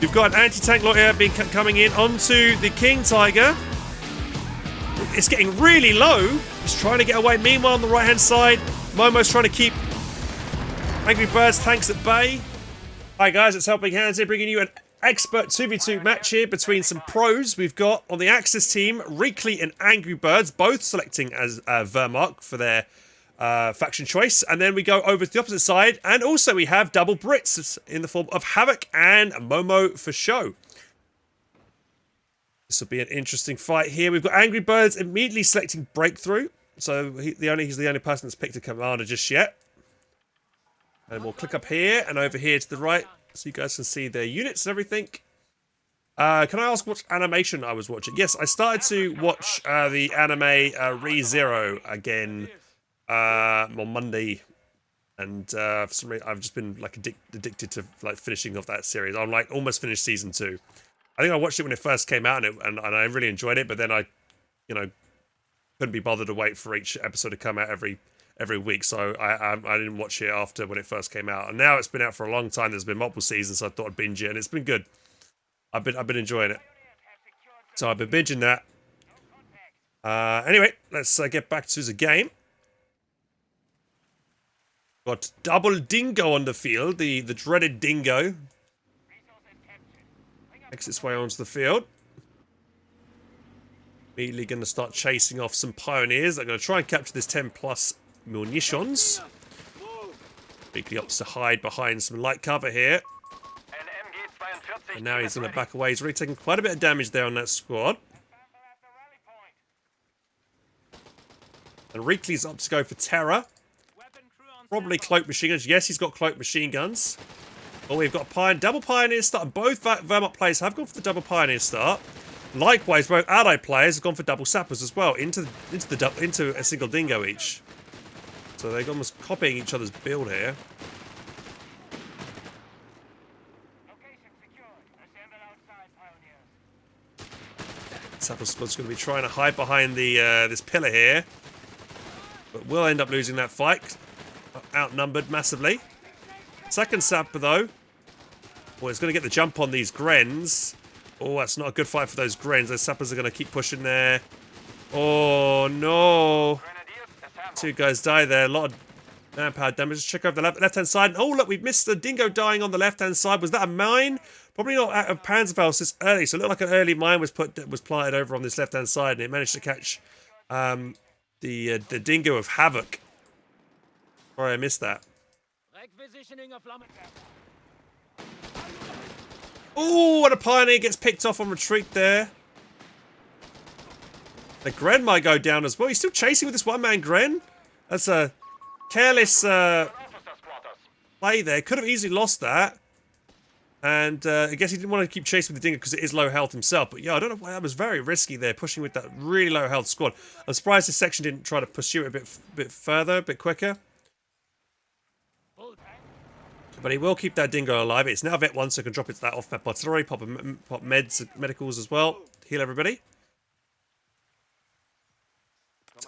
We've got an anti-tank lawyer coming in onto the King Tiger. It's getting really low. He's trying to get away. Meanwhile, on the right-hand side, Momo's trying to keep Angry Birds tanks at bay. Hi guys, it's Helping Hands here, bringing you an expert 2v2 match here between some pros. We've got on the Axis team, Reakly and Angry Birds, both selecting as Wehrmacht for their faction choice. And then we go over to the opposite side, and also we have double Brits in the form of Havoc and Momo4sho. This will be an interesting fight here. We've got Angry Birds immediately selecting Breakthrough. So he's the only person that's picked a commander just yet. And we'll click up here and over here to the right so you guys can see their units and everything. Can I ask what animation I was watching? Yes, I started to watch the anime ReZero again on Monday. And for some reason, I've just been like addicted to like finishing off that series. I'm like almost finished season 2. I think I watched it when it first came out, and I really enjoyed it. But then I, couldn't be bothered to wait for each episode to come out every week. So I didn't watch it after when it first came out. And now it's been out for a long time. There's been multiple seasons, so I thought I'd binge it, and it's been good. I've been enjoying it. So I've been binging that. Anyway, let's get back to the game. Got double Dingo on the field, the dreaded Dingo. Makes its way onto the field. Immediately going to start chasing off some pioneers. They're going to try and capture this 10+ munitions. Reakly opts to hide behind some light cover here. And now he's going to back away. He's really taking quite a bit of damage there on that squad. And Reakly's up to go for Terror. Probably cloak machine guns. Yes, he's got cloak machine guns. Oh, we've got a double pioneer start. Both Wehrmacht players have gone for the double pioneer start. Likewise, both allied players have gone for double sappers as well into a single dingo each. So they're almost copying each other's build here. Sapper squad's going to be trying to hide behind the this pillar here, but we'll end up losing that fight. Outnumbered massively. Second sapper though. Well, it's going to get the jump on these Grens. Oh, that's not a good fight for those Grens. Those sappers are going to keep pushing there. Oh no. 2 guys die there. A lot of manpower damage. Let's check over the left-hand side. Oh look, we've missed the dingo dying on the left-hand side. Was that a mine? Probably not out of Panzerfaust this early. So it looked like an early mine was planted over on this left-hand side, and it managed to catch the dingo of Havoc. Sorry, I missed that. Oh, and a pioneer gets picked off on retreat there. The Gren might go down as well. He's still chasing with this one-man Gren. That's a careless play there. Could have easily lost that. And I guess he didn't want to keep chasing with the dingo because it is low health himself. But yeah, I don't know why that was very risky there, pushing with that really low health squad. I'm surprised this section didn't try to pursue it a bit further, a bit quicker. But he will keep that dingo alive. It's now Vet 1, so I can drop it to that off-map artillery, pop medicals as well, heal everybody.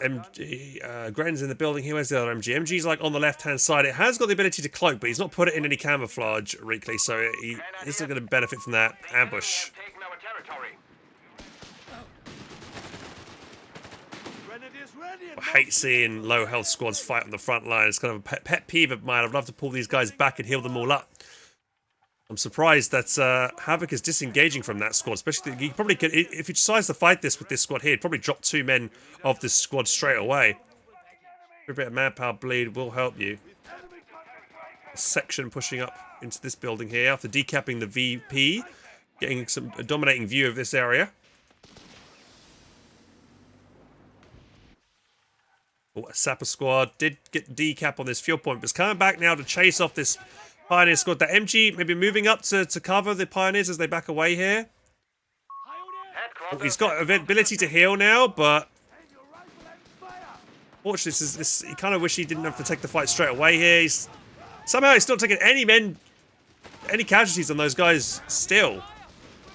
MG, Gren's in the building here. Where's the other MG? MG's like on the left-hand side. It has got the ability to cloak, but he's not put it in any camouflage, Reakly, so he isn't going to benefit from that ambush. I hate seeing low health squads fight on the front line. It's kind of a pet peeve of mine. I'd love to pull these guys back and heal them all up. I'm surprised that Havoc is disengaging from that squad. Especially, he probably could, if he decides to fight this with this squad here, he'd probably drop 2 men of this squad straight away. A bit of manpower bleed will help you. A section pushing up into this building here after decapping the VP, getting a dominating view of this area. Oh, a sapper squad did get decap on this fuel point, but it's coming back now to chase off this pioneer squad. That MG maybe moving up to cover the pioneers as they back away here. Oh, he's got ability to heal now, but fortunately, he kind of wish he didn't have to take the fight straight away here. Somehow he's not taking any casualties on those guys still.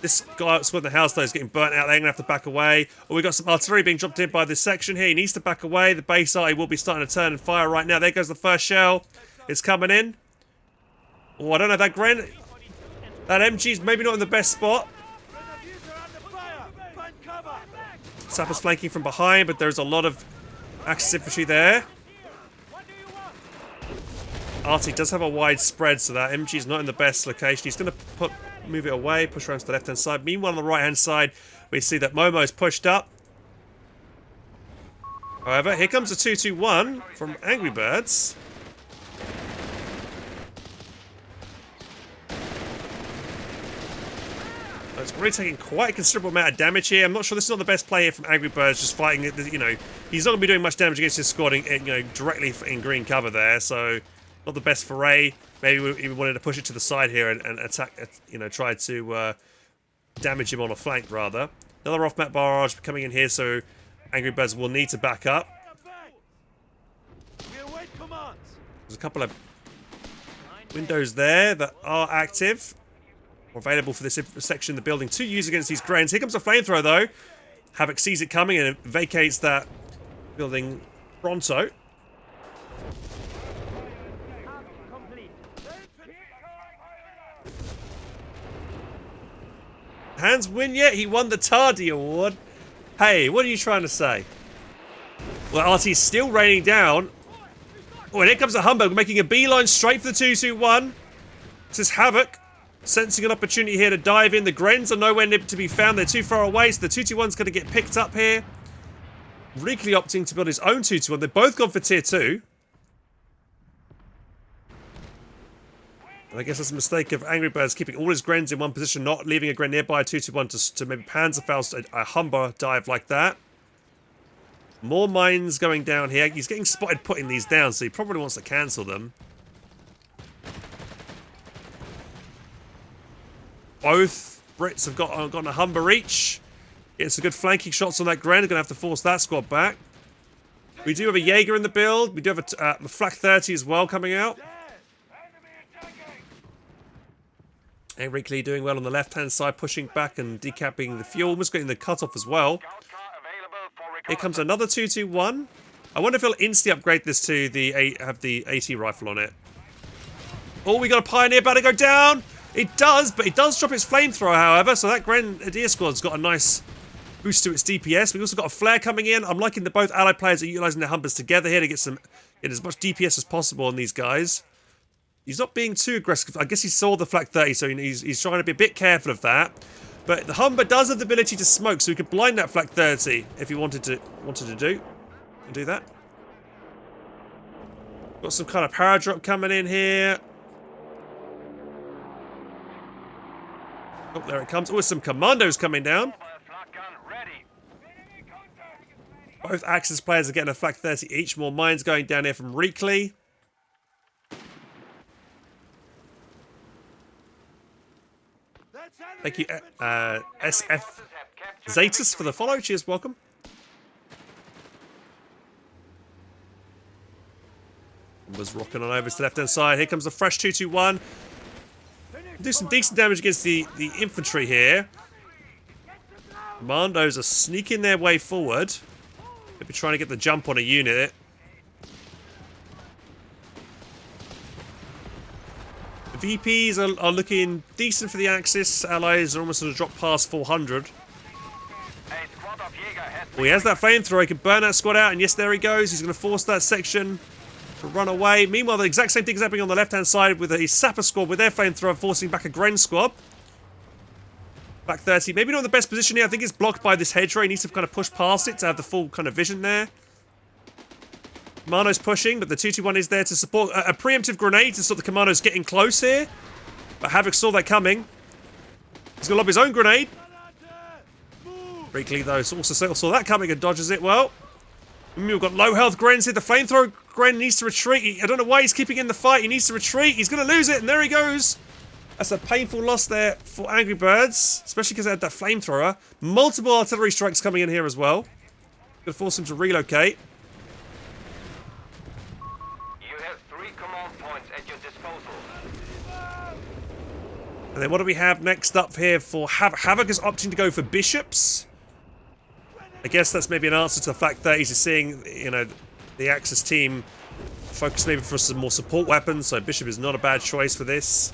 This guy squad in the house, though, is getting burnt out. They're going to have to back away. Oh, we've got some artillery being dropped in by this section here. He needs to back away. The base arty will be starting to turn and fire right now. There goes the first shell. It's coming in. Oh, I don't know that Gren. That MG's maybe not in the best spot. Sapper's flanking from behind, but there's a lot of Axis infantry there. RT does have a wide spread, so that MG is not in the best location. He's going to move it away, push around to the left-hand side. Meanwhile, on the right-hand side, we see that Momo's pushed up. However, here comes a 2-2-1 from Angrybirds. It's really taking quite a considerable amount of damage here. I'm not sure this is not the best play here from Angrybirds, just fighting it. You know, he's not going to be doing much damage against his squad, directly in green cover there. So, not the best foray. Maybe he wanted to push it to the side here and attack. Try to damage him on a flank rather. Another off-map barrage coming in here, so Angrybirds will need to back up. There's a couple of windows there that are active. Available for this section of the building to use against these Grens. Here comes a flamethrower though. Havoc sees it coming and vacates that building pronto. Hans win yet? He won the Tardy Award. Hey, what are you trying to say? Well, RT's still raining down. Oh, and here comes the Humbug making a beeline straight for the 2-2-1. This is Havoc. Sensing an opportunity here to dive in. The Grens are nowhere near to be found. They're too far away, so the 2-2-1's going to get picked up here. Reakly opting to build his own 2-2-1. They've both gone for tier 2. And I guess that's a mistake of Angrybirds keeping all his Grens in one position, not leaving a Gren nearby 2-2-1 to maybe Panzerfaust a Humber dive like that. More mines going down here. He's getting spotted putting these down, so he probably wants to cancel them. Both Brits have gotten a Humber each. Getting some good flanking shots on that Gren. Going to have to force that squad back. We do have a Jaeger in the build. We do have a Flak 30 as well coming out. And Reakly doing well on the left-hand side, pushing back and decapping the fuel. Almost getting the cut-off as well. Here comes another 2-2-1. I wonder if he'll instantly upgrade this to have the AT rifle on it. Oh, we got a Pioneer about to go down. It does, but it does drop its flamethrower, however, so that Grenadier squad's got a nice boost to its DPS. We've also got a flare coming in. I'm liking that both allied players are utilising their Humbers together here to get as much DPS as possible on these guys. He's not being too aggressive. I guess he saw the Flak 30, so he's trying to be a bit careful of that. But the Humber does have the ability to smoke, so he could blind that Flak 30 if he wanted to do that. Got some kind of power drop coming in here. Oh, there it comes. Oh, some commandos coming down. Both Axis players are getting a Flak 30 each. More mines going down here from Reakly. Thank you, SF Zatus, for the follow. Cheers, welcome. Was rocking on over to the left-hand side. Here comes the fresh 2-2-1. Do some decent damage against the infantry here. Commandos are sneaking their way forward. Maybe trying to get the jump on a unit. The VPs are looking decent for the Axis. Allies are almost going to drop past 400. Well, he has that flamethrower. He can burn that squad out. And yes, there he goes. He's going to force that section to run away. Meanwhile, the exact same thing is happening on the left-hand side with a Sapper squad with their flamethrower forcing back a Gren squad. Back 30. Maybe not in the best position here. I think it's blocked by this hedgerow. He needs to kind of push past it to have the full kind of vision there. Commando's pushing, but the 2-2-1 is there to support a preemptive grenade to stop the Commandos getting close here. But Havoc saw that coming. He's going to lob his own grenade. Reakly, though, also saw that coming and dodges it well. We've got low health Grens here. The flamethrower Gren needs to retreat. I don't know why he's keeping in the fight. He needs to retreat. He's going to lose it, and there he goes. That's a painful loss there for Angrybirds, especially because they had that flamethrower. Multiple artillery strikes coming in here as well. Going to force him to relocate. You have 3 command points at your disposal. And then what do we have next up here for Havoc? Havoc is opting to go for bishops. I guess that's maybe an answer to the fact that he's seeing, the Axis team focus maybe for some more support weapons. So Bishop is not a bad choice for this.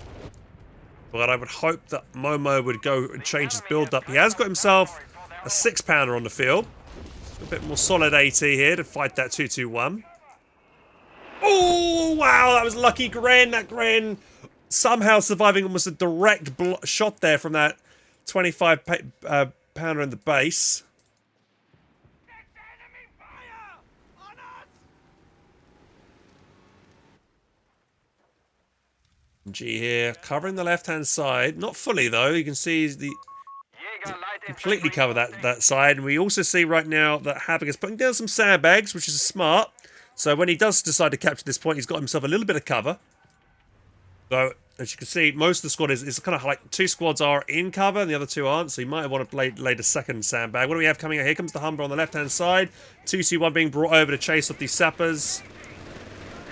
But I would hope that Momo would go and change his build up. He has got himself a 6-pounder on the field. A bit more solid AT here to fight that 2-2-1. Oh, wow, that was lucky Gren. That Gren somehow surviving almost a direct shot there from that 25-pounder in the base. G here, covering the left-hand side. Not fully, though. You can see the completely cover that side. And we also see right now that Havoc is putting down some sandbags, which is smart. So when he does decide to capture this point, he's got himself a little bit of cover. So, as you can see, most of the squad is kind of like 2 squads are in cover and the other 2 aren't. So you might want to lay the second sandbag. What do we have coming out? Here comes the Humber on the left-hand side. 2-2-1 being brought over to chase off these sappers.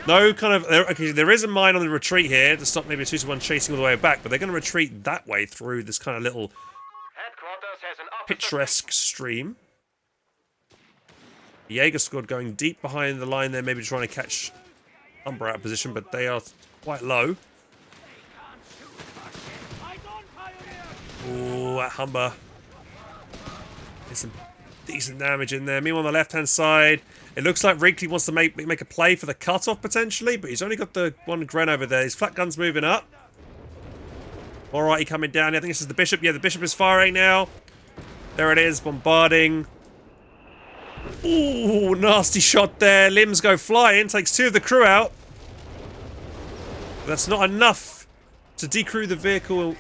No kind of... Okay, there is a mine on the retreat here to stop maybe a 2-1 chasing all the way back, but they're going to retreat that way through this kind of little picturesque stream. The Jaeger squad going deep behind the line there, maybe trying to catch Humber out of position, but they are quite low. Oh, that Humber. There's some decent damage in there. Meanwhile, on the left-hand side, it looks like Reakly wants to make a play for the cutoff potentially, but he's only got the one Gren over there. His flat gun's moving up. Alrighty, coming down. I think this is the Bishop. Yeah, the Bishop is firing now. There it is, bombarding. Ooh, nasty shot there. Limbs go flying. Takes 2 of the crew out. But that's not enough to decrew the vehicle.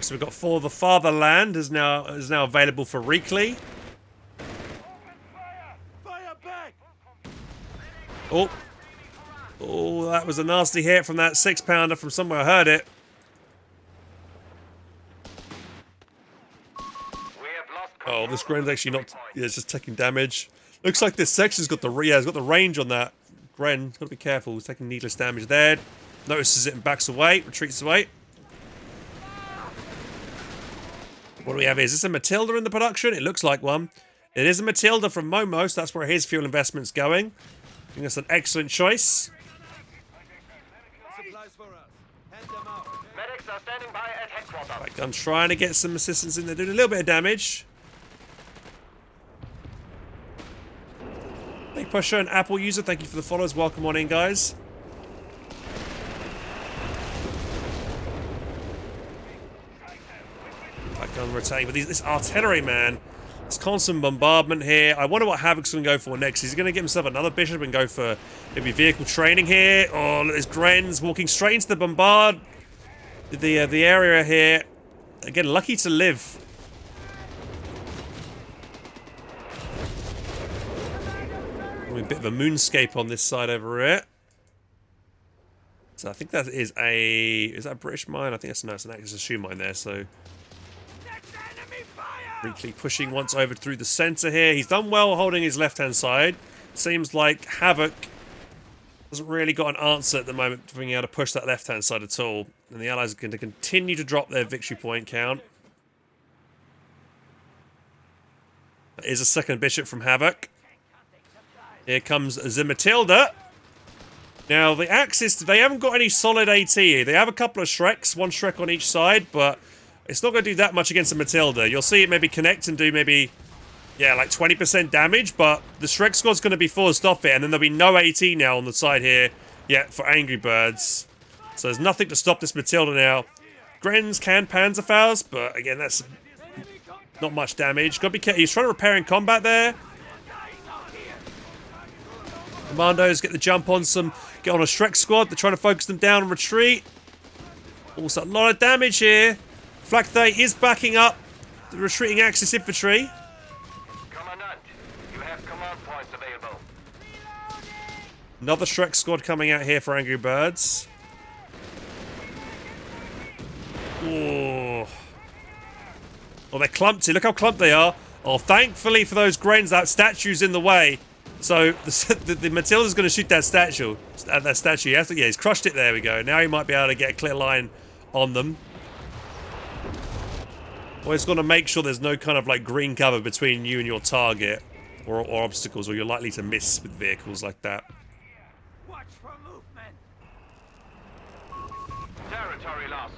So we've got For the Fatherland is now available for Reakly. Oh. Oh, that was a nasty hit from that 6-pounder from somewhere. I heard it. Oh, this Gren's actually not... Yeah, it's just taking damage. Looks like this section's got the... Yeah, it's got the range on that. Gren, got to be careful. He's taking needless damage there. Notices it and backs away. Retreats away. What do we have here? Is this a Matilda in the production? It looks like one. It is a Matilda from Momo, so that's where his fuel investment's going. I think that's an excellent choice. Right, I'm trying to get some assistance in there, doing a little bit of damage. Thank you, HelpingHans, an Apple user. Thank you for the follows. Welcome on in, guys. Gun rotating, but this artillery, man, this constant bombardment here. I wonder what Havoc's going to go for next. Is he going to get himself another Bishop and go for maybe vehicle training here? Or there's Gren's walking straight into the bombard. The area here. Again, lucky to live. A bit of a moonscape on this side over here. So I think that is a... Is that a British mine? I think that's... No, it's an Axis shoe mine there, so... Reakly pushing once over through the center here. He's done well holding his left-hand side. Seems like Havoc hasn't really got an answer at the moment for being able to push that left-hand side at all. And the Allies are going to continue to drop their victory point count. That is a second Bishop from Havoc. Here comes the Matilda. Now, the Axis, they haven't got any solid AT here. They have a couple of Shreks, one Shrek on each side, but it's not going to do that much against the Matilda. You'll see it maybe connect and do maybe, yeah, like 20% damage, but the Shrek squad's going to be forced off it, and then there'll be no AT now on the side here yet for Angrybirds. So there's nothing to stop this Matilda now. Gren's can Panzerfaust, but again, that's not much damage. Got to be careful. He's trying to repair in combat there. Commandos get the jump on some, get on a Shrek squad. They're trying to focus them down and retreat. Also, a lot of damage here. Flak Day is backing up the retreating Axis infantry. Commandant, you have command points available. Another Shrek squad coming out here for Angrybirds. Oh. Oh, they're clumped. Look how clumped they are. Oh, thankfully for those Grens, that statue's in the way. So the Matilda's going to shoot that statue. That statue. Yeah, he's crushed it. There we go. Now he might be able to get a clear line on them. Always got to make sure there's no kind of like green cover between you and your target. or obstacles, or you're likely to miss with vehicles like that. Watch for movement. Territory lost.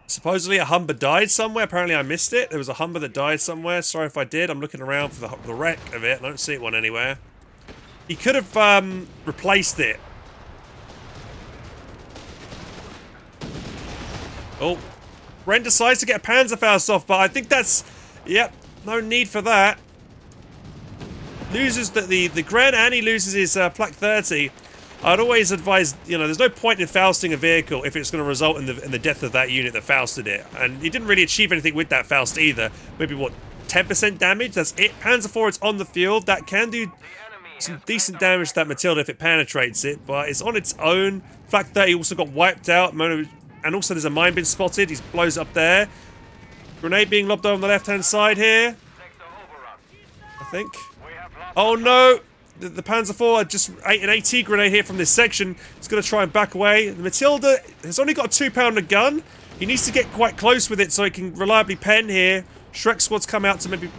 Supposedly a Humber died somewhere. Apparently I missed it. There was a Humber that died somewhere. Sorry if I did. I'm looking around for the wreck of it. I don't see one anywhere. He could have replaced it. Oh, Ren decides to get a Panzerfaust off, but I think that's... Yep, no need for that. Loses the Grand Annie loses his Plak 30. I'd always advise, you know, there's no point in Fausting a vehicle if it's going to result in the death of that unit that Fausted it. And he didn't really achieve anything with that Faust either. Maybe, what, 10% damage? That's it. Panzer IV, it's on the field. That can do some decent damage to that Matilda if it penetrates it, but it's on its own. Flak 30 also got wiped out, and also there's a mine been spotted. He blows up there. Grenade being lobbed on the left-hand side here, I think. Oh no! The Panzer IV just ate an AT grenade here from this section. It's going to try and back away. The Matilda has only got a 2-pounder gun. He needs to get quite close with it so he can reliably pen here. Shrek squad's come out to maybe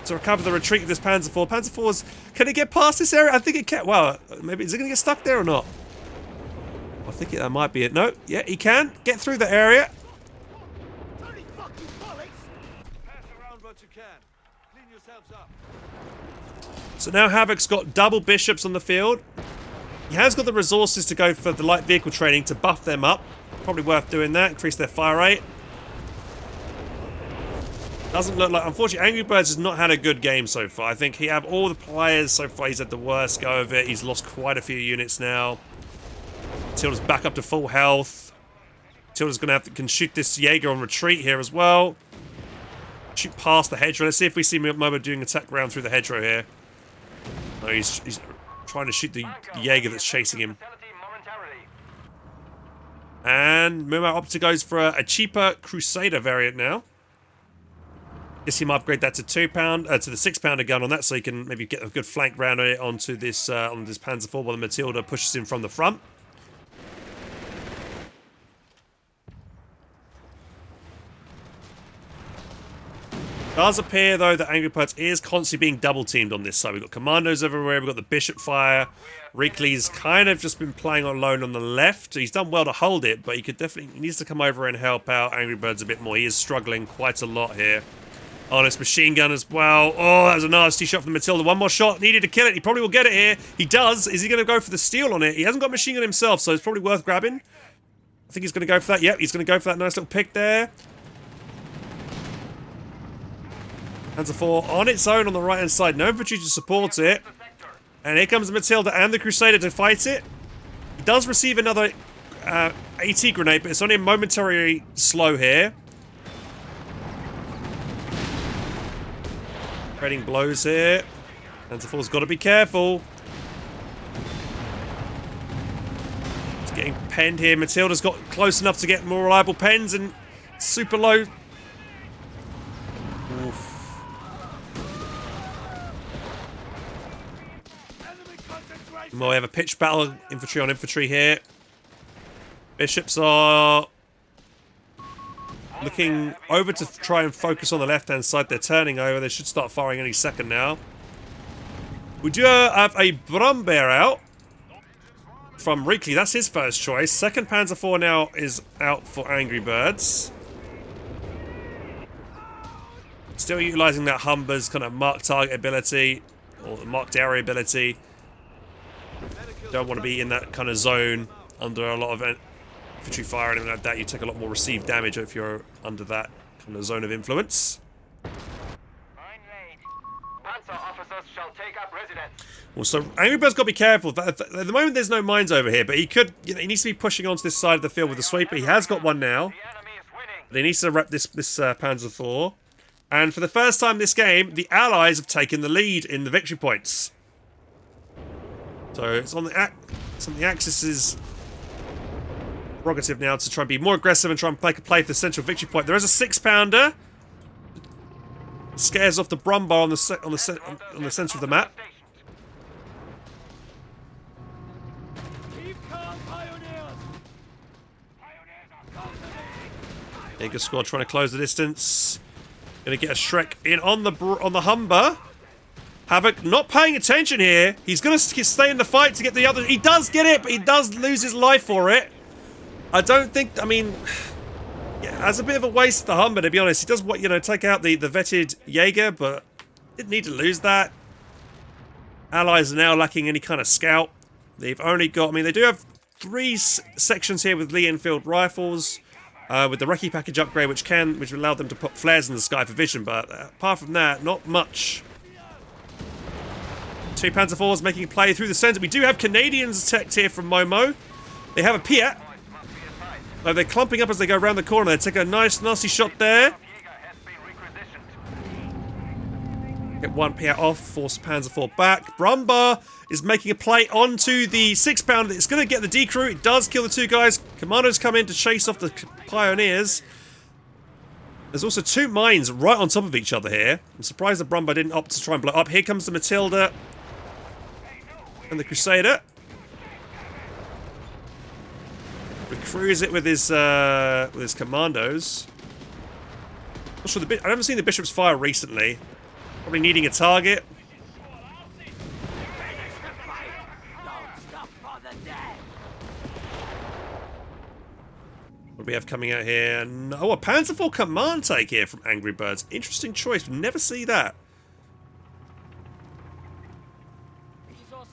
to recover the retreat of this Panzer IV. Panzer IV's... Can it get past this area? I think it can. Well, maybe... Is it going to get stuck there or not? I think that might be it. No. Yeah, he can. Get through the area. Pass around what you can. Clean yourselves up. So now Havoc's got double bishops on the field. He has got the resources to go for the light vehicle training to buff them up. Probably worth doing that. Increase their fire rate. Doesn't look like... Unfortunately, Angrybirds has not had a good game so far. I think he have all the players so far. He's had the worst go of it. He's lost quite a few units now. Tilda's back up to full health. Tilda's going to have to... Can shoot this Jaeger on retreat here as well. Shoot past the hedgerow. Let's see if we see Momo doing attack round through the hedgerow here. No, he's trying to shoot the Jaeger that's chasing him. And Momo Opta goes for a cheaper Crusader variant now. Guess he might upgrade that to 2-pound, to the 6-pounder gun on that, so he can maybe get a good flank round on it onto this Panzer IV while the Matilda pushes him from the front. It does appear, though, that Angrybirds is constantly being double-teamed on this side. We've got commandos everywhere, we've got the Bishop fire. Reakly's kind of just been playing alone on the left. He's done well to hold it, but he needs to come over and help out Angrybirds a bit more. He is struggling quite a lot here. Oh, this machine gun as well. Oh, that was a nasty shot from Matilda. One more shot needed to kill it. He probably will get it here. He does. Is he going to go for the steal on it? He hasn't got machine gun himself, so it's probably worth grabbing. I think he's going to go for that. Yep, he's going to go for that nice little pick there. Panzer IV on its own on the right-hand side. No infantry to support it. And here comes the Matilda and the Crusader to fight it. He does receive another AT grenade, but it's only a momentary slow here. Trading blows here. Panzer IV's got to be careful. It's getting penned here. Matilda's got close enough to get more reliable pens and super low. Oof. Well, we have a pitched battle, infantry on infantry here. Bishops are looking over to try and focus on the left-hand side. They're turning over. They should start firing any second now. We do have a Brumbear out from Reakly. That's his first choice. Second Panzer IV now is out for Angrybirds. Still utilising that Humber's kind of marked target ability, or marked area ability. Don't want to be in that kind of zone under a lot of infantry fire or anything like that. You take a lot more received damage if you're under that kind of zone of influence. Panzer officers shall take up residence. Also, Angrybirds got to be careful. At the moment, there's no mines over here, but he could. You know, he needs to be pushing onto this side of the field with the sweeper. He has got one now. The enemy is winning. But he needs to wrap this Panzer IV. And for the first time this game, the Allies have taken the lead in the victory points. So it's on the Axis's prerogative now to try and be more aggressive and try and make a play for the central victory point. There is a 6-pounder. Scares off the Brumbar on the center of the map. Keep calm, pioneers. Jaeger squad trying to close the distance. Gonna get a Shrek in on the Humber. Havoc not paying attention here. He's gonna stay in the fight to get the other. He does get it, but he does lose his life for it. I don't think. I mean, yeah, that's a bit of a waste of the Humber, to be honest. He does what, you know, take out the vetted Jaeger, but didn't need to lose that. Allies are now lacking any kind of scout. They've only got. I mean, they do have 3 sections here with Lee Enfield rifles. With the Recce package upgrade, which allowed them to put flares in the sky for vision, but apart from that, not much. 2 Panzer IVs making a play through the centre. We do have Canadians attacked here from Momo. They have a Piat. They're clumping up as they go around the corner. They take a nice, nasty shot there. Get 1 Piat off, force Panzer IV back. Brumba is making a play onto the 6-pounder. It's going to get the decrew. It does kill the 2 guys. Commandos come in to chase off the pioneers. There's also 2 mines right on top of each other here. I'm surprised the Brumba didn't opt to try and blow up. Here comes the Matilda and the Crusader. Recruits it with his commandos. Not sure I haven't seen the bishops fire recently. Probably needing a target. What do we have coming out here? Oh, a Panzer IV command take here from Angrybirds. Interesting choice. We never see that.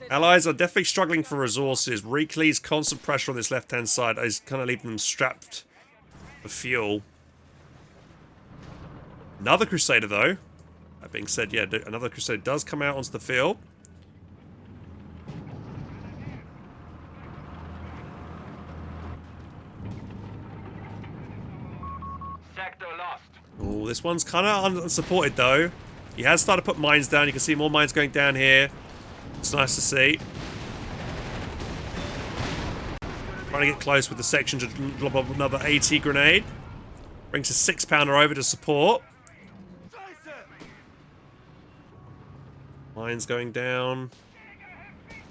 Allies are definitely struggling for resources. Reakly's constant pressure on this left-hand side is kind of leaving them strapped for fuel. Another Crusader, though. That being said, yeah, another Crusader does come out onto the field. Sector lost. Oh, this one's kind of unsupported, though. He has started to put mines down. You can see more mines going down here. It's nice to see. Trying to get close with the section to lob up another AT grenade. Brings a 6-pounder over to support. Mines going down.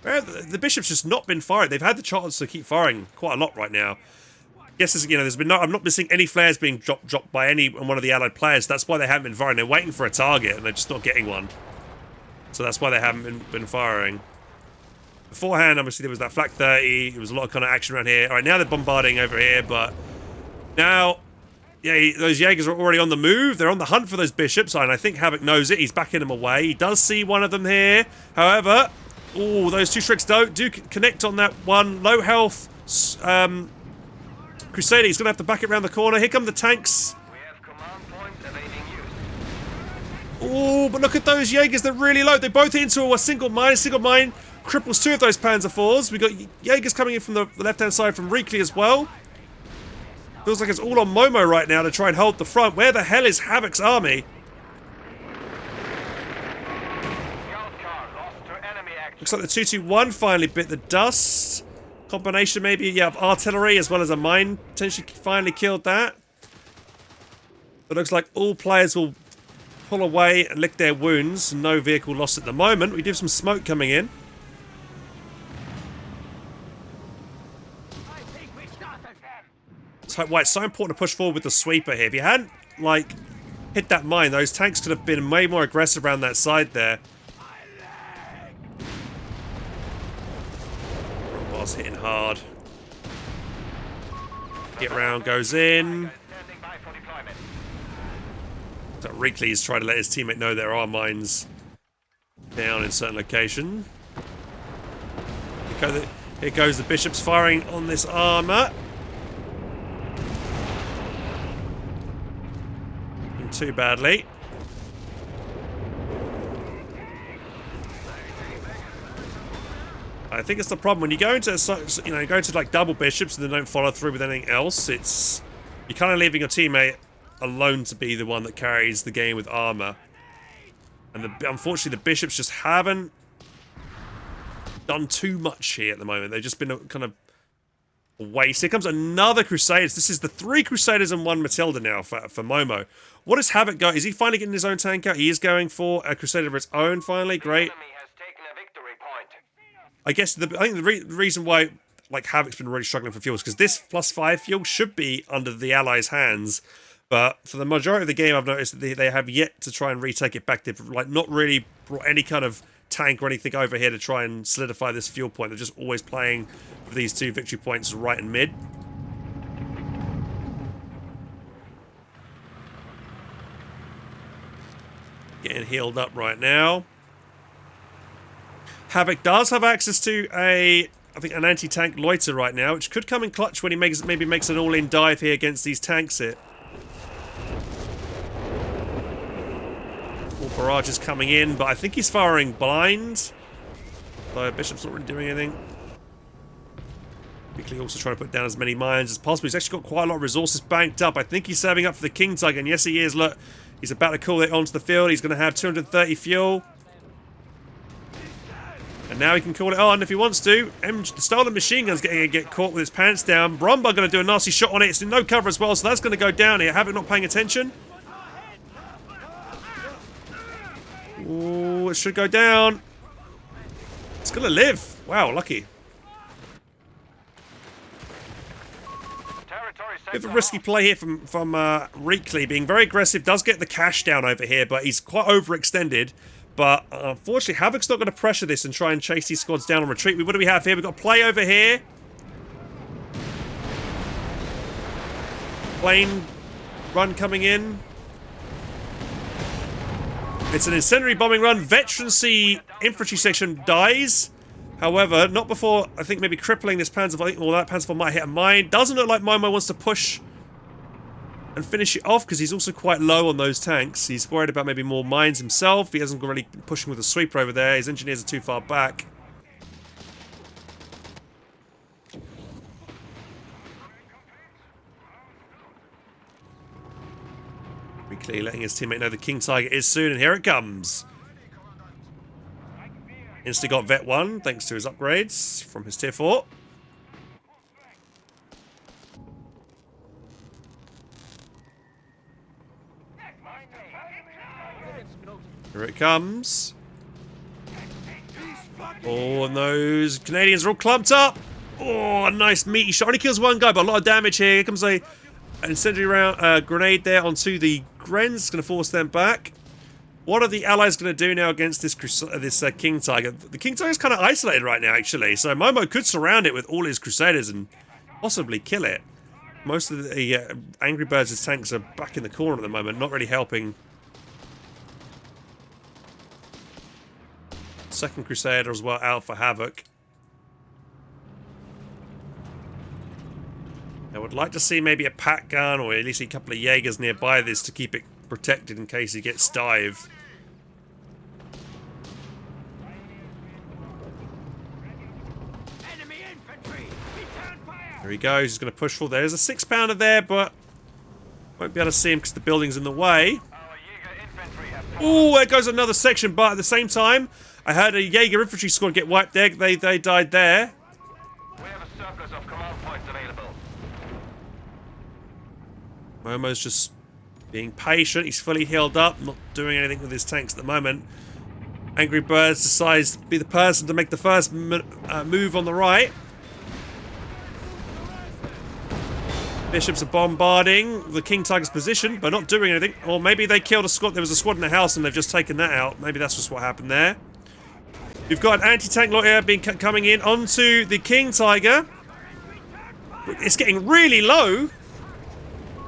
The bishop's just not been fired. They've had the chance to keep firing quite a lot right now. Yes, you know, there's been I'm not missing any flares being dropped by one of the allied players. That's why they haven't been firing. They're waiting for a target and they're just not getting one. So that's why they haven't been firing. Beforehand, obviously, there was that Flak 30. There was a lot of kind of action around here. All right, now they're bombarding over here, but now, yeah, those Jaegers are already on the move. They're on the hunt for those bishops, and I think Havoc knows it. He's backing them away. He does see one of them here. However, oh, those 2 Shreks do connect on that one. Low health Crusader. He's going to have to back it around the corner. Here come the tanks. We have command points awaiting use. Oh, but look at those Jaegers. They're really low. They both hit into a single mine. A single mine cripples 2 of those Panzer IVs. We've got Jaegers coming in from the left-hand side from Reakly as well. Feels like it's all on Momo right now to try and hold the front. Where the hell is Havoc's army? Looks like the 221 finally bit the dust. Combination maybe, yeah, of artillery as well as a mine potentially finally killed that. It looks like all players will pull away and lick their wounds. No vehicle lost at the moment. We do have some smoke coming in. So, why it's so important to push forward with the sweeper here. If you hadn't, like, hit that mine, those tanks could have been way more aggressive around that side there. Was hitting hard. Get round, goes in. So Reakly's trying to let his teammate know there are mines down in certain location. Here goes the bishops firing on this armor. Not too badly. I think it's the problem when you go into, you know, go into like double bishops and then don't follow through with anything else. It's you're kind of leaving your teammate alone to be the one that carries the game with armor. And unfortunately, the bishops just haven't done too much here at the moment. They've just been kind of a waste. Here comes another Crusaders. This is the 3 Crusaders and 1 Matilda now for Momo. What does Havoc go? Is he finally getting his own tank out? He is going for a Crusader of its own finally. Great. I guess I think the reason why like Havoc's been really struggling for fuel is because this +5 fuel should be under the Allies' hands. But for the majority of the game, I've noticed that they have yet to try and retake it back. They've like not really brought any kind of tank or anything over here to try and solidify this fuel point. They're just always playing for these 2 victory points right in mid. Getting healed up right now. Havoc does have access to I think an anti-tank loiter right now, which could come in clutch when he maybe makes an all-in dive here against these tanks here. More barrages coming in, but I think he's firing blind. So Bishop's not really doing anything. Reakly also trying to put down as many mines as possible. He's actually got quite a lot of resources banked up. I think he's serving up for the King Tiger, and yes he is. Look, he's about to call it onto the field. He's going to have 230 fuel. And now he can call it on if he wants to. The stolen machine gun's going to get caught with his pants down. Brumba going to do a nasty shot on it. It's in no cover as well, so that's going to go down here. Havoc not paying attention. Ooh, it should go down. It's going to live. Wow, lucky. Bit of a risky play here from Reakly, being very aggressive. Does get the cash down over here, but he's quite overextended. But unfortunately, Havoc's not going to pressure this and try and chase these squads down on retreat. What do we have here? We've got play over here. Plane run coming in. It's an incendiary bombing run. Veterancy infantry section dies. However, not before, I think, maybe crippling this Panzer. Well, that Panzer might hit a mine. Doesn't look like Momo wants to push and finish it off because he's also quite low on those tanks. He's worried about maybe more mines himself. He hasn't really been pushing with a sweeper over there. His engineers are too far back. Reakly letting his teammate know the King Tiger is soon, and here it comes. Insta got Vet 1 thanks to his upgrades from his tier 4. Here it comes. Oh, and those Canadians are all clumped up. Oh, a nice meaty shot. Only kills one guy, but a lot of damage here. Here comes an incendiary round, grenade there onto the Grens. It's going to force them back. What are the allies going to do now against this King Tiger? The King Tiger is kind of isolated right now, actually. So Momo could surround it with all his Crusaders and possibly kill it. Most of the Angrybirds' tanks are back in the corner at the moment, not really helping. Second Crusader as well out for Havoc. I would like to see maybe a pack gun or at least a couple of Jaegers nearby this to keep it protected in case he gets dived. Enemy infantry! Return fire! There he goes. He's going to push forward. There's a 6-pounder there, but won't be able to see him because the building's in the way. Oh, there goes another section, but at the same time, I heard a Jaeger infantry squad get wiped there. They died there. We have a surplus of command points available. Momo's just being patient. He's fully healed up, not doing anything with his tanks at the moment. Angrybirds decides to be the person to make the first move on the right. Bishops are bombarding the King Tiger's position, but not doing anything. Or maybe they killed a squad. There was a squad in the house and they've just taken that out. Maybe that's just what happened there. You've got an anti-tank loiter coming in onto the King Tiger. It's getting really low.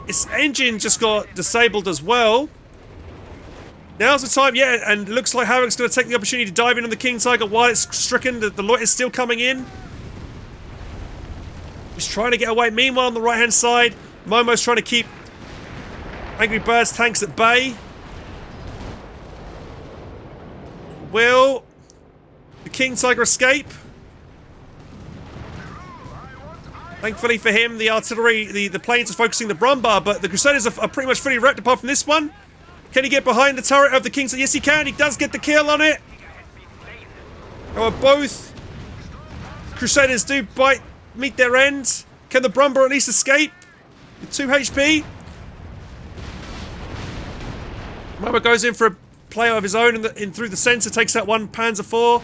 Its engine just got disabled as well. Now's the time, yeah, and looks like Havoc's going to take the opportunity to dive in on the King Tiger while it's stricken. The loiter's still coming in. He's trying to get away. Meanwhile, on the right-hand side, Momo's trying to keep Angrybirds tanks at bay. Will the King Tiger escape? Thankfully for him, the artillery, the planes are focusing the Brumbar, but the Crusaders are pretty much fully wrecked apart from this one. Can he get behind the turret of the King Tiger? Yes, he can. He does get the kill on it. However, both Crusaders do meet their end. Can the Brumbar at least escape? With 2 HP. Momo goes in for a play of his own in through the centre, takes out one Panzer IV.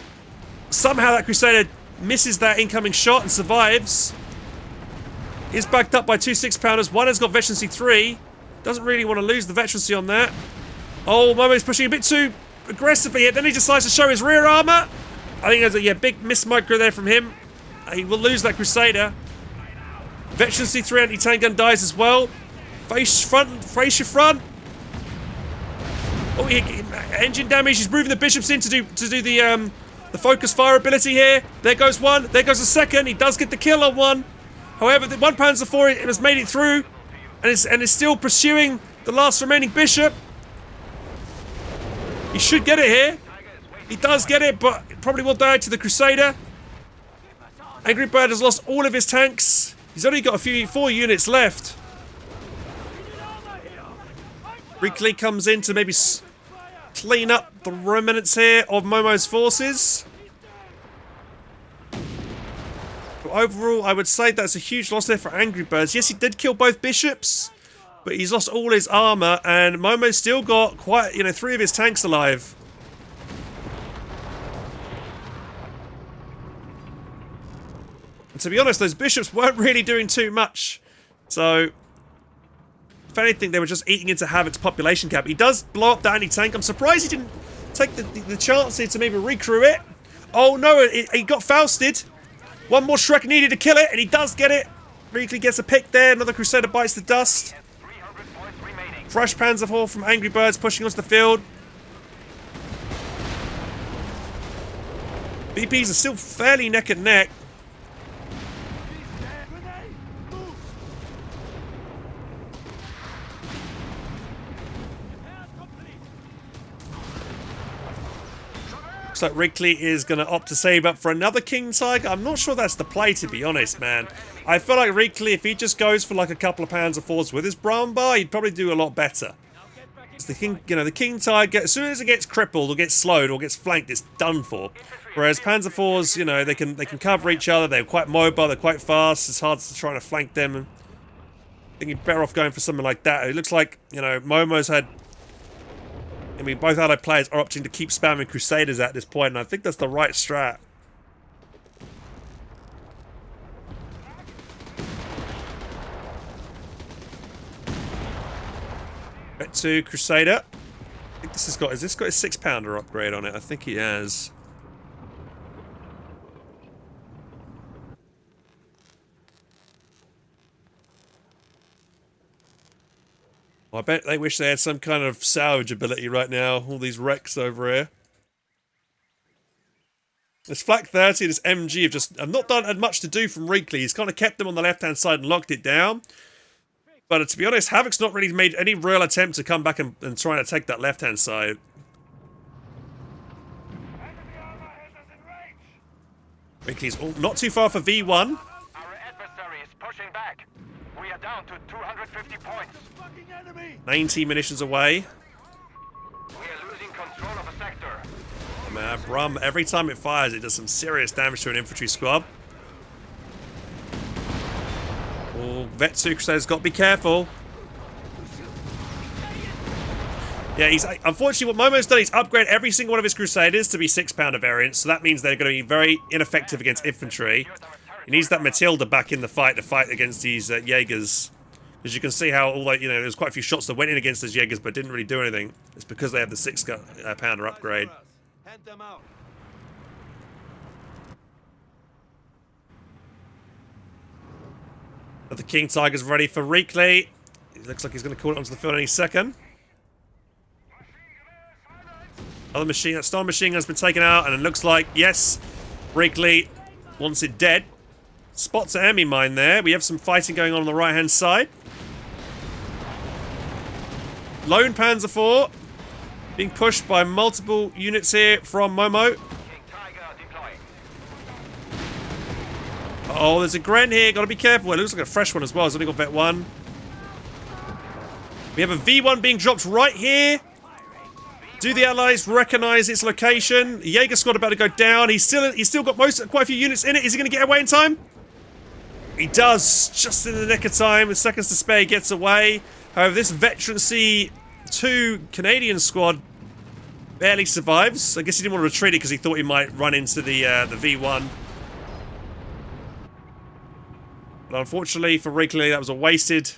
Somehow that Crusader misses that incoming shot and survives. He's backed up by 2 6-pounders. One has got Veterancy 3. Doesn't really want to lose the veterancy on that. Oh, Momo's pushing a bit too aggressively here. Then he decides to show his rear armor. I think there's a big miss micro there from him. He will lose that Crusader. Veterancy 3 anti-tank gun dies as well. Face your front. Oh, engine damage. He's moving the bishops in to do the focus fire ability here. There goes one. There goes a second. He does get the kill on one. However, the 1 Panzer IV has made it through, and is still pursuing the last remaining bishop. He should get it here. He does get it, but probably will die to the Crusader. Angry Bird has lost all of his tanks. He's only got 4 units left. Reakly comes in to maybe clean up the remnants here of Momo's forces. But overall, I would say that's a huge loss there for Angry Birds. Yes, he did kill both bishops, but he's lost all his armor, and Momo's still got quite, 3 of his tanks alive. And to be honest, those bishops weren't really doing too much. So, if anything, they were just eating into Havoc's population cap. He does blow up the anti-tank. I'm surprised he didn't take the chance here to maybe recrew it. Oh no, he got Fausted. One more Shrek needed to kill it, and he does get it. Reakly gets a pick there. Another Crusader bites the dust. Fresh Panzer IV from Angry Birds pushing onto the field. BPs are still fairly neck and neck. Looks like Reakly is going to opt to save up for another King Tiger. I'm not sure that's the play, to be honest, man. I feel like Reakly, if he just goes for like a couple of Panzer IVs with his Brown Bar, he'd probably do a lot better. The King, the King Tiger, as soon as it gets crippled or gets slowed or gets flanked, it's done for. Whereas Panzer IVs, they can cover each other. They're quite mobile. They're quite fast. It's hard to try to flank them. I think you're better off going for something like that. It looks like Momo's had. Both allied players are opting to keep spamming Crusaders at this point, and I think that's the right strat. Bet 2 Crusader. I think has this got a 6-pounder upgrade on it? I think he has. I bet they wish they had some kind of salvage ability right now. All these wrecks over here. This Flak 30 and this MG have not done much to do from Reakly. He's kind of kept them on the left-hand side and locked it down. But to be honest, Havoc's not really made any real attempt to come back and try to take that left-hand side. Reakly's not too far for V1. Our adversary is pushing back. We are down to 250 points. 90 munitions away. We are losing control of a sector. Oh, man, Brum, every time it fires, it does some serious damage to an infantry squad. Oh, Vet 2 Crusader's got to be careful. Yeah, unfortunately, what Momo's done is upgrade every single one of his Crusaders to be 6-pounder variants, so that means they're going to be very ineffective against infantry. He needs that Matilda back in the fight to fight against these Jaegers. As you can see how, although, there's quite a few shots that went in against those Jaegers but didn't really do anything. It's because they have the 6-pounder upgrade. But the King Tiger's ready for Reakly. It looks like he's going to call it onto the field any second. That Star Machine Gun's been taken out, and it looks like, yes, Reakly wants it dead. Spots an enemy mine there. We have some fighting going on the right-hand side. Lone Panzer IV being pushed by multiple units here from Momo. King Tiger deploying. Oh, there's a Gren here. Got to be careful. It looks like a fresh one as well. It's only got Vet 1. We have a V1 being dropped right here. Do the Allies recognize its location? Jaeger squad about to go down. He's still got quite a few units in it. Is he going to get away in time? He does, just in the nick of time. With seconds to spare, he gets away. However, this Veterancy 2 Canadian squad barely survives. I guess he didn't want to retreat it because he thought he might run into the V1. But unfortunately for Reakly, that was a wasted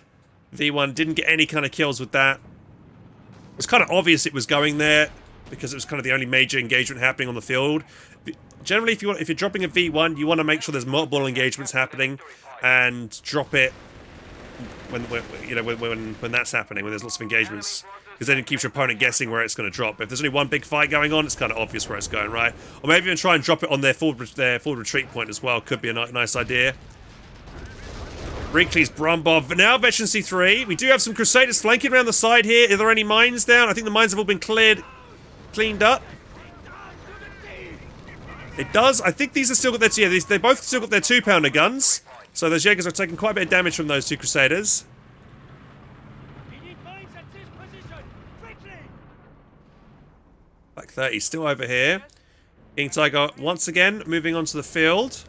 V1 didn't get any kind of kills with that. It was kind of obvious it was going there because it was kind of the only major engagement happening on the field. Generally, if you're dropping a V1, you want to make sure there's multiple engagements happening and drop it when that's happening, when there's lots of engagements, because then it keeps your opponent guessing where it's going to drop. If there's only one big fight going on, it's kind of obvious where it's going, right? Or maybe even try and drop it on their forward retreat point as well. Could be a nice idea. Reakly's Brumbov. Now Veteran C3. We do have some Crusaders flanking around the side here. Are there any mines down? I think the mines have all been cleaned up. It does. I think these are still got their... Yeah, they both still got their 2-pounder guns. So those Jaegers are taking quite a bit of damage from those two Crusaders. Black 30 still over here. King Tiger once again moving onto the field.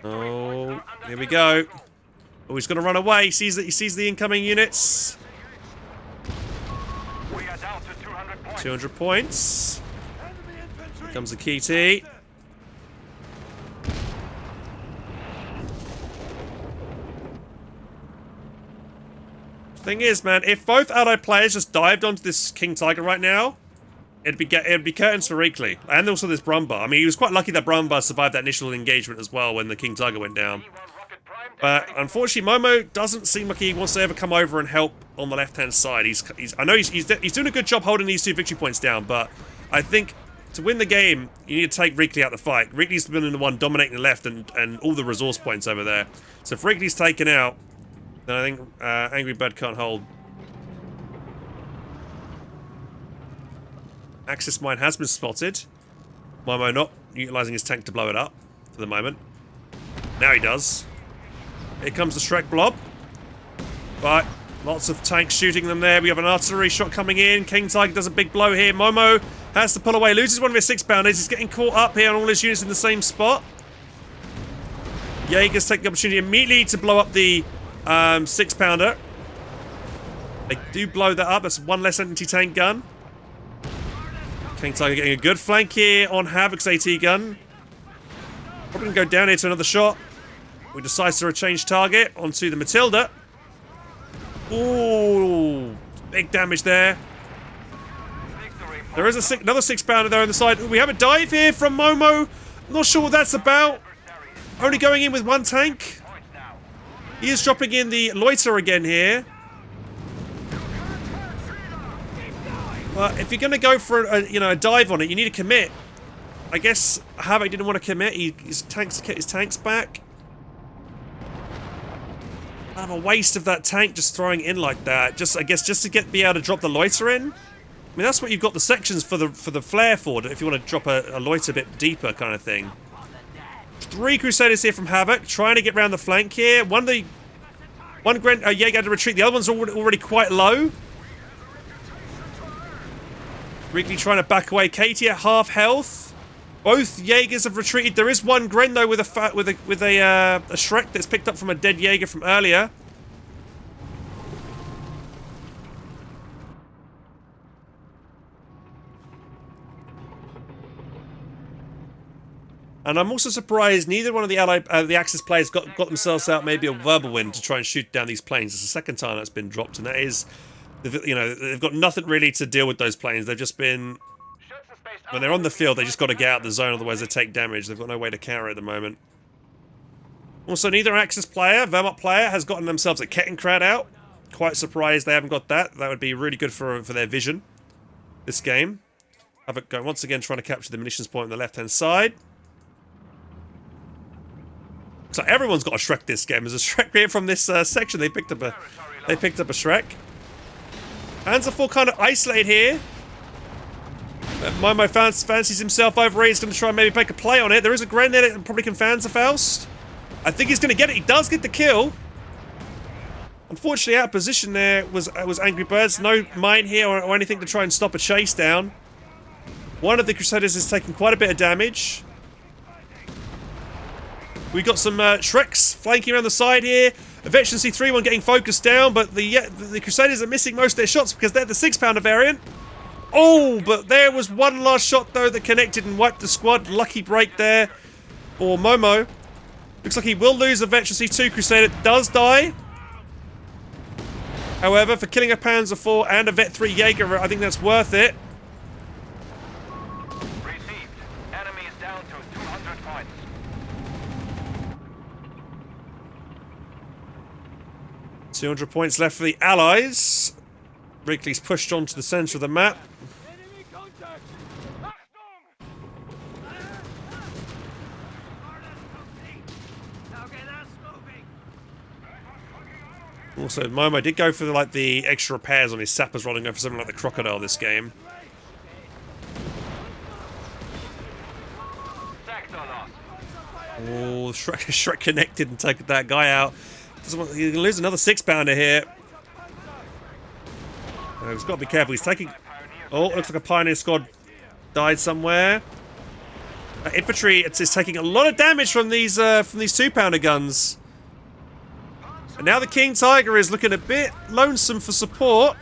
Oh, here we go. Oh, he's going to run away. He sees the incoming units. We are down to 200 points. 200 points. Here comes the KT. Thing is, man, if both allied players just dived onto this King Tiger right now, it'd be curtains for Reakly. And also this Brumba. I mean, he was quite lucky that Brumba survived that initial engagement as well when the King Tiger went down. But unfortunately, Momo doesn't seem like he wants to ever come over and help on the left-hand side. I know he's doing a good job holding these 2 victory points down, but I think to win the game, you need to take Reakly out the fight. Reakly's been the one dominating the left and all the resource points over there. So if Reakly's taken out, then I think Angrybird can't hold. Axis mine has been spotted. Momo not utilising his tank to blow it up for the moment. Now he does. Here comes the Shrek blob. But lots of tanks shooting them there. We have an artillery shot coming in. King Tiger does a big blow here. Momo has to pull away. Loses one of his 6-pounders. He's getting caught up here on all his units in the same spot. Jaegers take the opportunity immediately to blow up the 6-pounder. They do blow that up. That's one less anti-tank gun. King Tiger getting a good flank here on Havoc's AT gun. Probably going to go down here to another shot. We decide to change target onto the Matilda. Ooh, big damage there. There is another 6-pounder there on the side. We have a dive here from Momo. Not sure what that's about. Only going in with 1 tank. He is dropping in the loiter again here. But if you're going to go for a dive on it, you need to commit. I guess Havoc didn't want to commit. His tanks back. Kind of a waste of that tank just throwing in like that. I guess just to be able to drop the loiter in. I mean, that's what you've got the sections for the flare for, if you want to drop a loiter a bit deeper kind of thing. 3 Crusaders here from Havoc, trying to get around the flank here. One Jaeger had to retreat. The other one's already quite low. Reakly trying to back away. Katie at half health. Both Jaegers have retreated. There is one Gren though with a Shrek that's picked up from a dead Jaeger from earlier. And I'm also surprised neither one of the the Axis players got themselves out maybe a verbal win to try and shoot down these planes. It's the second time that's been dropped, and that is, they've got nothing really to deal with those planes. They've just been, when they're on the field, they just got to get out of the zone, otherwise they take damage. They've got no way to counter at the moment. Also, neither Axis player, Vermont player, has gotten themselves a Kettenkrad out. Quite surprised they haven't got that. That would be really good for their vision this game. Havoc going once again trying to capture the munitions point on the left-hand side. So everyone's got a Shrek this game. There's a Shrek here from this section. They picked up a Shrek. Hands are full kind of isolated here. Momo fancies himself over here. He's going to try and maybe make a play on it. There is a Gren there that probably can Faust. I think he's going to get it. He does get the kill. Unfortunately, out of position there was Angrybirds. No mine here or anything to try and stop a chase down. One of the Crusaders is taking quite a bit of damage. We got some Shreks flanking around the side here. A Veteran C3 one getting focused down, but the Crusaders are missing most of their shots because they're the 6-pounder variant. Oh, but there was one last shot though that connected and wiped the squad. Lucky break there. or Momo. Looks like he will lose a Veteran C2 Crusader. Does die. However, for killing a Panzer IV and a Vet 3 Jaeger, I think that's worth it. Received. Enemy is down to 200 points. $200 points left for the Allies. Reakly's pushed on to the centre of the map. Enemy contact! Achtung! Okay, that's moving. Also, Momo did go for the extra repairs on his sappers rolling over something like the Crocodile this game. Sector lost. Oh, Shrek connected and taken that guy out. He's going to lose another 6-pounder here. He's got to be careful. He's taking... Oh, looks like a Pioneer squad died somewhere. Infantry is taking a lot of damage from these 2-pounder guns. And now the King Tiger is looking a bit lonesome for support.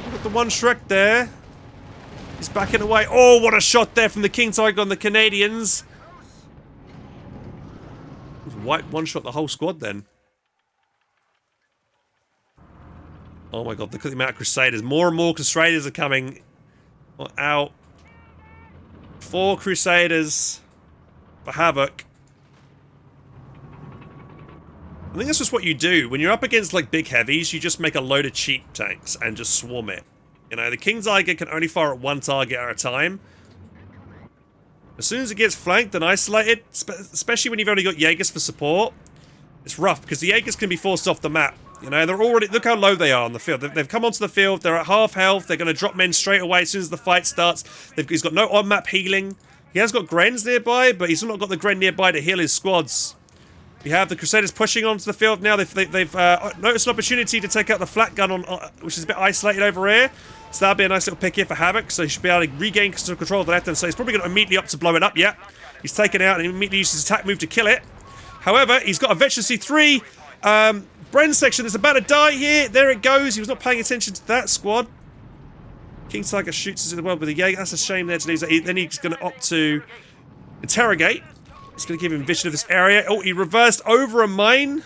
Look at the one Shrek there. He's backing away. Oh, what a shot there from the King Tiger on the Canadians. One-shot the whole squad then. Oh my god, look at the amount of Crusaders. More and more Crusaders are coming out. 4 Crusaders for Havoc. I think that's just what you do. When you're up against like big heavies, you just make a load of cheap tanks and just swarm it. You know, the King Tiger can only fire at one target at a time. As soon as it gets flanked and isolated, especially when you've only got Jaegers for support, it's rough because the Jaegers can be forced off the map. You know, they're already... Look how low they are on the field. They've come onto the field. They're at half health. They're going to drop men straight away as soon as the fight starts. He's got no on-map healing. He has got Grens nearby, but he's not got the Gren nearby to heal his squads. We have the Crusaders pushing onto the field now. They've noticed an opportunity to take out the flat gun, which is a bit isolated over here. So that'll be a nice little pick here for Havoc. So he should be able to regain control of the left hand. So he's probably going to immediately up to blow it up. Yeah, he's taken out and he immediately uses his attack move to kill it. However, he's got a Veteran C3 Bren section that's about to die here. There it goes. He was not paying attention to that squad. King Tiger shoots us in the world with a Jaeger. That's a shame there to lose that. Then he's going to opt to interrogate. It's going to give him vision of this area. Oh, he reversed over a mine.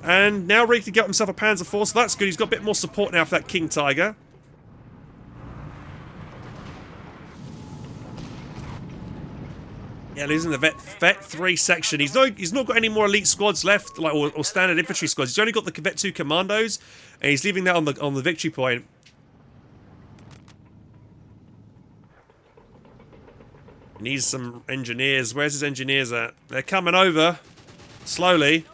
And now Reakly got himself a Panzer IV, so that's good. He's got a bit more support now for that King Tiger. Yeah, losing the Vet 3 section. He's not got any more elite squads left, like or standard infantry squads. He's only got the Vet 2 commandos, and he's leaving that on the victory point. He needs some engineers. Where's his engineers at? They're coming over slowly.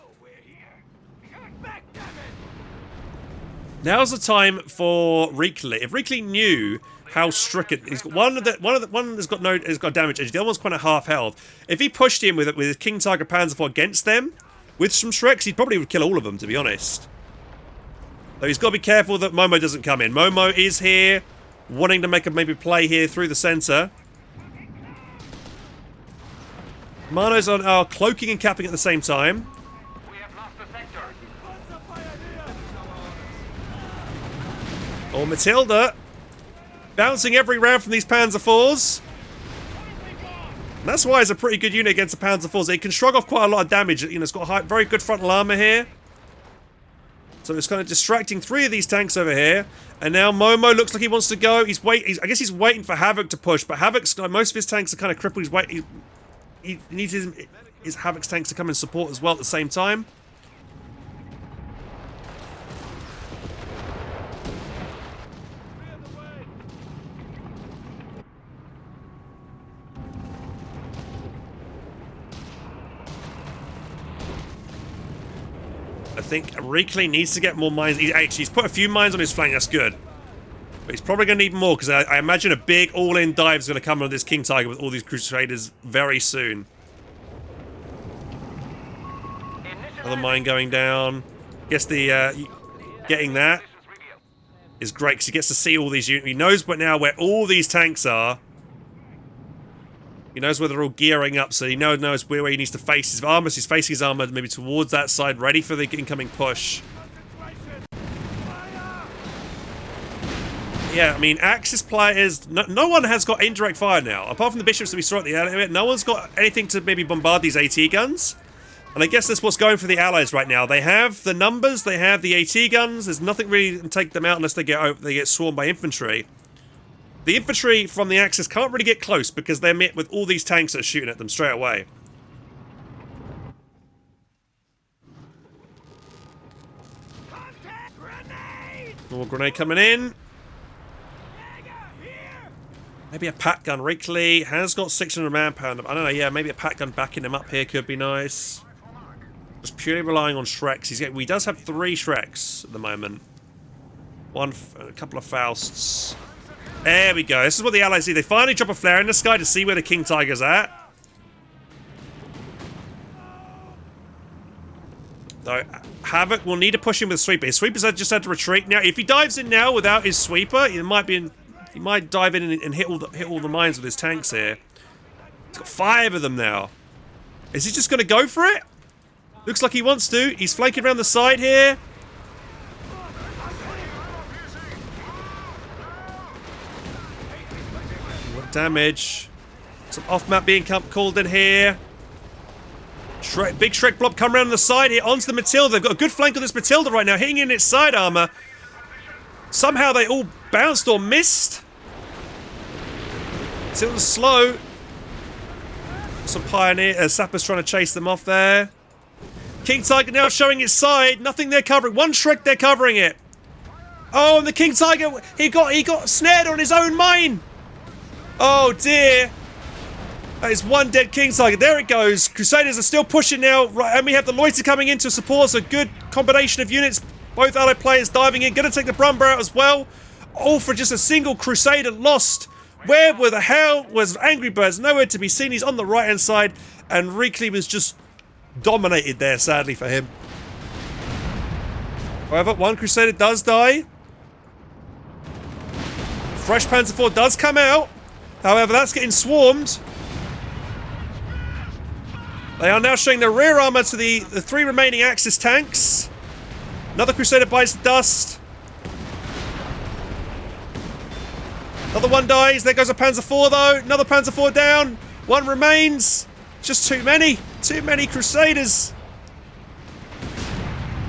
Now's the time for Reakly. If Reakly knew how stricken, he's got one that's got damage edge. The other one's kind of half health. If he pushed him with his King Tiger Panzer IV against them with some Shreks, he probably would kill all of them. To be honest, though, he's got to be careful that Momo doesn't come in. Momo is here, wanting to make a maybe play here through the center. Manos are cloaking and capping at the same time. We have lost the sector. Oh, Matilda bouncing every round from these Panzer IVs. And that's why it's a pretty good unit against the Panzer IVs. It can shrug off quite a lot of damage. You know, it's got very good frontal armor here. So it's kind of distracting 3 of these tanks over here. And now Momo looks like he wants to go. I guess he's waiting for Havoc to push, but Havoc's most of his tanks are kind of crippled. He needs his Havoc's tanks to come and support as well at the same time. I think Reakly needs to get more mines. He's put a few mines on his flank, that's good. But he's probably going to need more, because I imagine a big all-in dive is going to come on this King Tiger with all these Crusaders very soon. Another mine going down. Guess the getting that is great, because he gets to see all these units. He knows but now where all these tanks are. He knows where they're all gearing up, so he knows where he needs to face his armor. So he's facing his armor maybe towards that side, ready for the incoming push. yeah, I mean, Axis players, no one has got indirect fire now. Apart from the bishops that we saw at the earlier, no one's got anything to maybe bombard these AT guns. And I guess that's what's going for the allies right now. They have the numbers, they have the AT guns. There's nothing really to take them out unless they get swarmed by infantry. The infantry from the Axis can't really get close because they're met with all these tanks that are shooting at them straight away. More grenade coming in. Maybe a pat gun. Reakly has got 600 manpower. I don't know, yeah, maybe a pat gun backing him up here could be nice. Just purely relying on Shreks. He does have 3 Shreks at the moment. A couple of Fausts. There we go. This is what the allies do. They finally drop a flare in the sky to see where the King Tiger's at. Though Havoc will need to push him with a sweeper. His sweepers just had to retreat. Now, if he dives in now without his sweeper, he might dive in and hit all the mines with his tanks here. He's got 5 of them now. Is he just going to go for it? Looks like he wants to. He's flanking around the side here. What damage? Some off-map being called in here. Big Shrek blob come around the side here onto the Matilda. They've got a good flank on this Matilda right now, hitting in its side armor. Somehow they all bounced or missed. Matilda's slow. Some Pioneer sappers trying to chase them off there. King Tiger now showing its side. Nothing they're covering. One Shrek they're covering it. Oh, and the King Tiger, he got snared on his own mine. Oh dear. That is one dead King Tiger. There it goes. Crusaders are still pushing now. Right, and we have the Loiter coming in to support. So good combination of units. Both allied players diving in. Going to take the Brumber out as well. All for just a single Crusader lost. Where the hell was Angrybirds? Nowhere to be seen. He's on the right-hand side. And Reakly was just dominated there, sadly for him. However, one Crusader does die. Fresh Panzer IV does come out. However, that's getting swarmed. They are now showing their rear armor to the 3 remaining Axis tanks. Another Crusader bites the dust. Another one dies. There goes a Panzer IV though. Another Panzer IV down. One remains. Just too many. Too many Crusaders.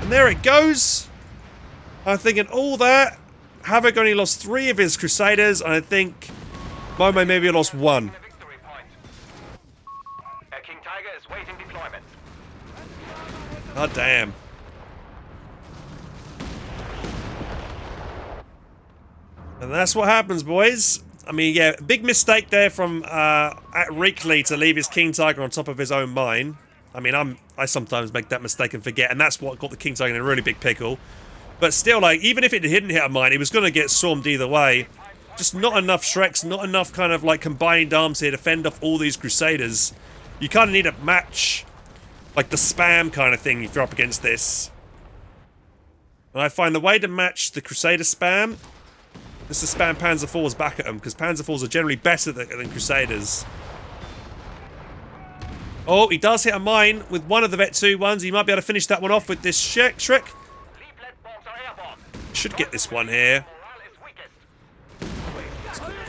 And there it goes. I'm thinking all that. Havoc only lost 3 of his Crusaders. And I think Momo maybe lost 1. King Tiger is waiting deployment. God damn. And that's what happens, boys. I mean, yeah, big mistake there from Reakly to leave his King Tiger on top of his own mine. I mean, I sometimes make that mistake and forget, and that's what got the King Tiger in a really big pickle. But still, like, even if it didn't hit a mine, it was going to get swarmed either way. Just not enough Shreks, not enough kind of like combined arms here to fend off all these Crusaders. You kind of need a match, like the spam kind of thing you throw up against this. And I find the way to match the Crusader spam is to spam Panzer IVs back at them, because Panzer IVs are generally better than Crusaders. Oh, he does hit a mine with one of the Vet 2 ones. He might be able to finish that one off with this Shrek. Should get this one here.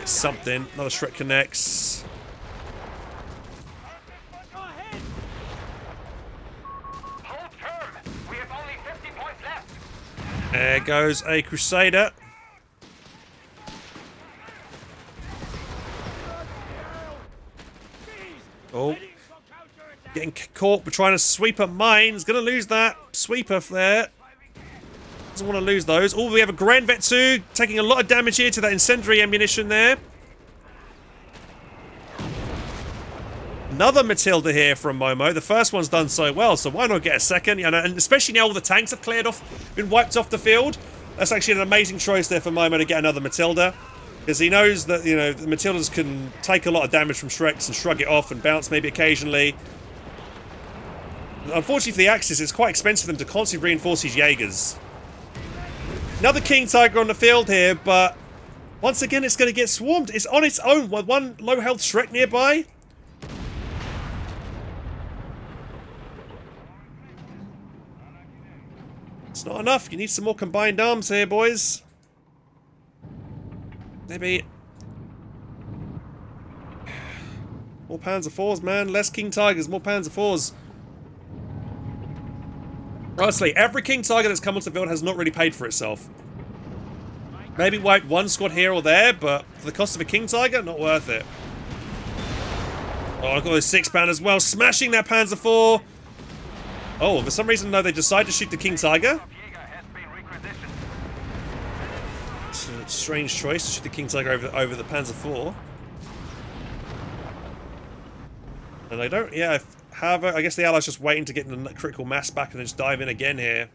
It's something. Another Shrek connects. There goes a Crusader. Oh. Getting caught. We're trying to sweep a mine. He's going to lose that sweeper there. Doesn't want to lose those. Oh, we have a Grand Vet 2 taking a lot of damage here to that incendiary ammunition there. Another Matilda here from Momo. The first one's done so well, so why not get a second? You know, and especially now all the tanks have cleared off, been wiped off the field. That's actually an amazing choice there for Momo to get another Matilda. Because he knows that, you know, the Matildas can take a lot of damage from Shreks and shrug it off and bounce maybe occasionally. Unfortunately for the Axis, it's quite expensive for them to constantly reinforce these Jaegers. Another King Tiger on the field here, but once again it's going to get swarmed. It's on its own with one low health Shrek nearby. It's not enough. You need some more combined arms here, boys. Maybe... More Panzer IVs, man. Less King Tigers, more Panzer IVs. Honestly, every King Tiger that's come onto the field has not really paid for itself. Maybe wiped one squad here or there, but for the cost of a King Tiger, not worth it. Oh, I've got those 6-pound as well, smashing that Panzer IV. Oh, for some reason, though, they decide to shoot the King Tiger. It's a strange choice to shoot the King Tiger over the Panzer IV. And I don't, yeah, Havoc, I guess the Allies just waiting to get the critical mass back and then just dive in again here.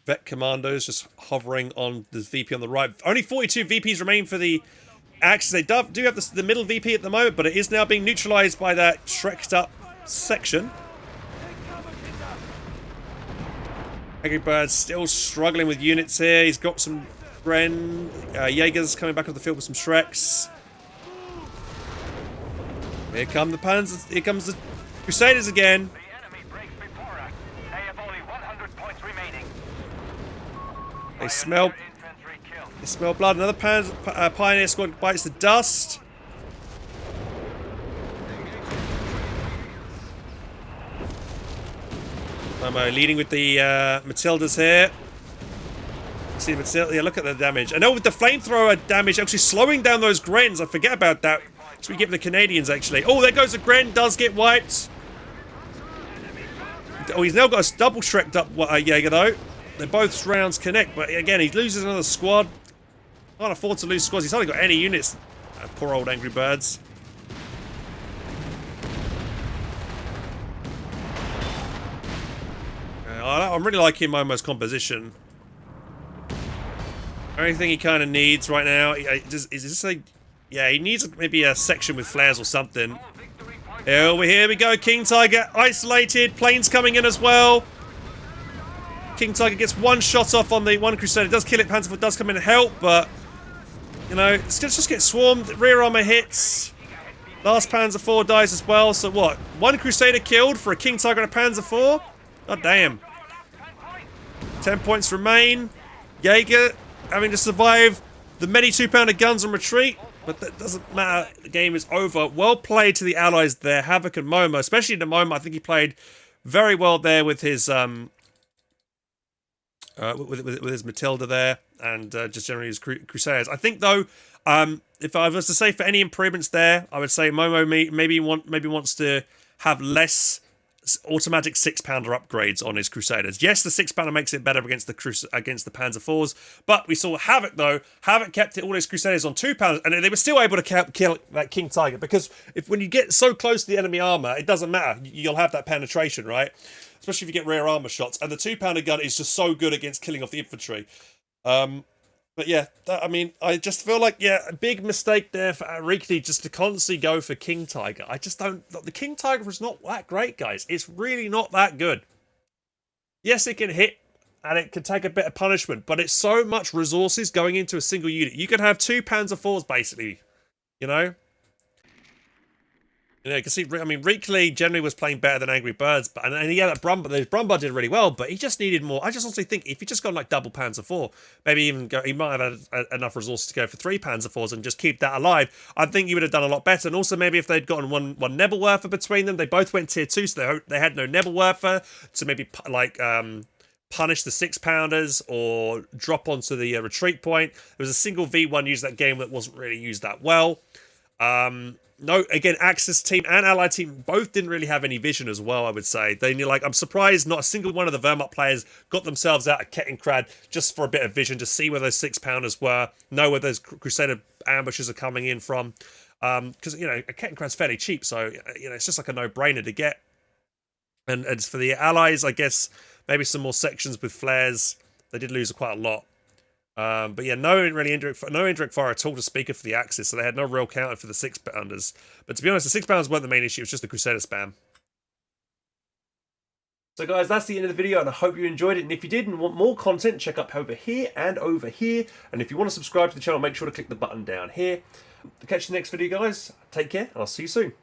Vet Commandos just hovering on the VP on the right. Only 42 VPs remain for the Axis. They do have the middle VP at the moment, but it is now being neutralized by that shreked up section. Angrybirds still struggling with units here. He's got some Jaegers coming back on the field with some Shreks. Here come the Panzers. Here comes the Crusaders again. They smell blood. Another Pioneer squad bites the dust. Momo leading with the Matildas here. See Matilda, yeah, look at the damage. I know with the flamethrower damage actually slowing down those Grens. I forget about that. So we give the Canadians actually. Oh, there goes a Gren, does get wiped. Oh, he's now got a double Shrek'd up Jaeger though. They're both rounds connect, but again, he loses another squad. Can't afford to lose squads. He's hardly got any units. Poor old Angrybirds. I'm really liking Momo's composition. Only thing he kind of needs right now is this like, yeah, he needs maybe a section with flares or something. Here we go. King Tiger isolated. Planes coming in as well. King Tiger gets one shot off on the one Crusader. Does kill it. Panzer IV does come in and help, but you know, it's just get swarmed. Rear armor hits. Last Panzer IV dies as well. So what? One Crusader killed for a King Tiger and a Panzer IV. God damn. 10 points remain. Jaeger having to survive the many 2-pounder guns on retreat, but that doesn't matter. The game is over. Well played to the Allies there. Havoc and Momo, especially the Momo. I think he played very well there with his with his Matilda there, and just generally his Crusaders. I think though, if I was to say for any improvements there, I would say Momo maybe wants to have less automatic 6-pounder upgrades on his Crusaders. Yes, the 6-pounder makes it better against the Panzer IVs, but we saw Havoc though. Havoc kept all his Crusaders on 2-pounders, and they were still able to kill that King Tiger, because when you get so close to the enemy armor, it doesn't matter. You'll have that penetration, right? Especially if you get rear armor shots, and the 2-pounder gun is just so good against killing off the infantry. But yeah, I mean, I just feel like, yeah, a big mistake there for Reakly just to constantly go for King Tiger. I just don't... The King Tiger is not that great, guys. It's really not that good. Yes, it can hit, and it can take a bit of punishment, but it's so much resources going into a single unit. You could have 2 Panzer IVs, basically, you know? You know, you can see, I mean, Reakly generally was playing better than Angrybirds, but and yeah, that Brumbar did really well, but he just needed more. I just honestly think if he just got like double Panzer IV, maybe even he might have had enough resources to go for 3 Panzer IVs and just keep that alive. I think he would have done a lot better. And also maybe if they'd gotten one Nebelwerfer between them, they both went tier 2, so they had no Nebelwerfer to maybe like punish the 6-pounders or drop onto the retreat point. There was a single V1 used that game that wasn't really used that well. No, again, Axis team and Allied team both didn't really have any vision as well, I would say. I'm surprised not a single one of the Wehrmacht players got themselves out of Kettenkrad just for a bit of vision to see where those 6-pounders were, know where those Crusader ambushes are coming in from. Because, you know, Kettenkrad's fairly cheap, so, you know, it's just like a no-brainer to get. And for the Allies, I guess, maybe some more sections with flares. They did lose quite a lot. But yeah, no indirect fire at all to speak of for the Axis, so they had no real counter for the 6-pounders. But to be honest, the 6-pounders weren't the main issue, it was just the Crusader spam. So guys, that's the end of the video, and I hope you enjoyed it. And if you did and want more content, check up over here and over here. And if you want to subscribe to the channel, make sure to click the button down here. To catch you in the next video, guys, take care, and I'll see you soon.